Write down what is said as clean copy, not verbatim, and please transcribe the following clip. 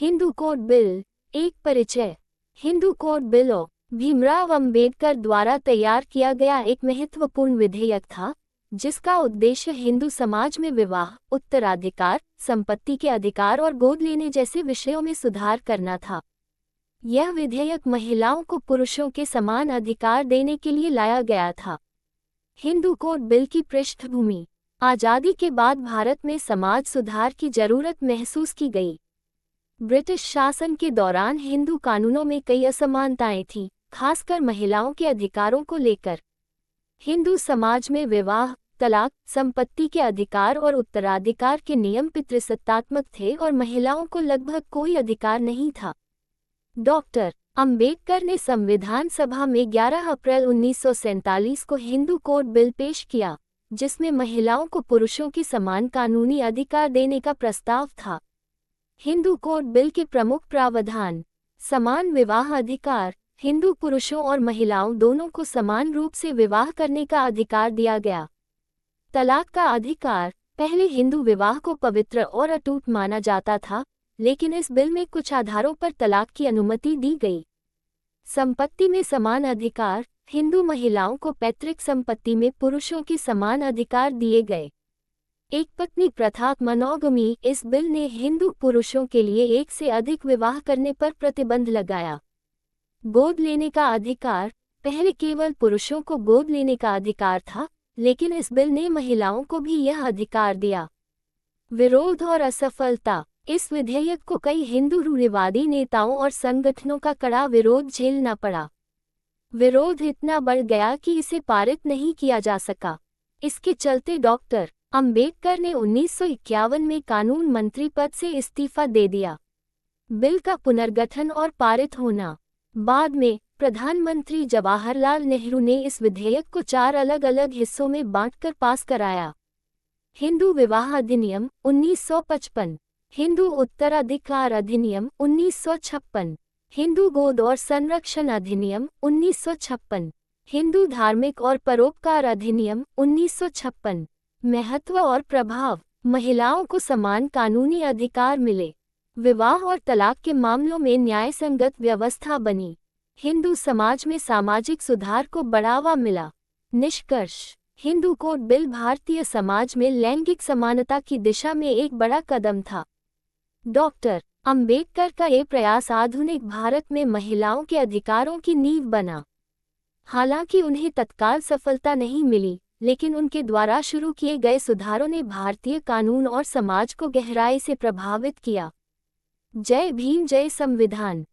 Hindu code bill. एक परिचय। Hindu code bill Bhimrao Ambedkar द्वारा तैयार किया गया एक महत्वपूर्ण विधेयक था, जिसका उद्देश्य हिंदू समाज में विवाह, उत्तराधिकार, संपत्ति के अधिकार और गोद लेने जैसे विषयों में सुधार करना था। यह विधेयक महिलाओं को पुरुषों के समान अधिकार देने के लिए लाया गया था। हिंदू कोड बिल की पृष्ठभूमि। आज़ादी के बाद भारत में समाज सुधार की जरूरत महसूस की गई। ब्रिटिश शासन के दौरान हिंदू कानूनों में कई असमानताएं थीं, खासकर महिलाओं के अधिकारों को लेकर। हिंदू समाज में विवाह, तलाक, संपत्ति के अधिकार और उत्तराधिकार के नियम पितृसत्तात्मक थे और महिलाओं को लगभग कोई अधिकार नहीं था। डॉक्टर अंबेडकर ने संविधान सभा में 11 अप्रैल 1947 को हिंदू कोड बिल पेश किया, जिसमें महिलाओं को पुरुषों की समान कानूनी अधिकार देने का प्रस्ताव था। हिंदू कोड बिल के प्रमुख प्रावधान। समान विवाह अधिकार। हिंदू पुरुषों और महिलाओं दोनों को समान रूप से विवाह करने का अधिकार दिया गया। तलाक का अधिकार। पहले हिंदू विवाह को पवित्र और अटूट माना जाता था, लेकिन इस बिल में कुछ आधारों पर तलाक की अनुमति दी गई। संपत्ति में समान अधिकार। हिंदू महिलाओं को पैतृक संपत्ति में पुरुषों के समान अधिकार दिए गए। एक पत्नी प्रथा मोनोगमी। इस बिल ने हिंदू पुरुषों के लिए एक से अधिक विवाह करने पर प्रतिबंध लगाया। गोद लेने का अधिकार। पहले केवल पुरुषों को गोद लेने का अधिकार था, लेकिन इस बिल ने महिलाओं को भी यह अधिकार दिया। विरोध और असफलता। इस विधेयक को कई हिंदू रूढ़िवादी नेताओं और संगठनों का कड़ा विरोध झेलना पड़ा। विरोध इतना बढ़ गया कि इसे पारित नहीं किया जा सका। इसके चलते डॉक्टर अंबेडकर ने 1951 में कानून मंत्री पद से इस्तीफा दे दिया। बिल का पुनर्गठन और पारित होना। बाद में प्रधानमंत्री जवाहरलाल नेहरू ने इस विधेयक को 4 अलग-अलग हिस्सों में बांटकर पास कराया। हिंदू विवाह अधिनियम 1955, हिंदू उत्तराधिकार अधिनियम 1956, हिंदू गोद और संरक्षण अधिनियम 1956, हिंदू धार्मिक और परोपकार अधिनियम 1956। महत्व और प्रभाव। महिलाओं को समान कानूनी अधिकार मिले। विवाह और तलाक के मामलों में न्यायसंगत व्यवस्था बनी। हिंदू समाज में सामाजिक सुधार को बढ़ावा मिला। निष्कर्ष। हिंदू कोड बिल भारतीय समाज में लैंगिक समानता की दिशा में एक बड़ा कदम था। डॉक्टर अंबेडकर का ये प्रयास आधुनिक भारत में महिलाओं के अधिकारों की नींव बना। हालांकि उन्हें तत्काल सफलता नहीं मिली, लेकिन उनके द्वारा शुरू किए गए सुधारों ने भारतीय कानून और समाज को गहराई से प्रभावित किया। जय भीम, जय संविधान।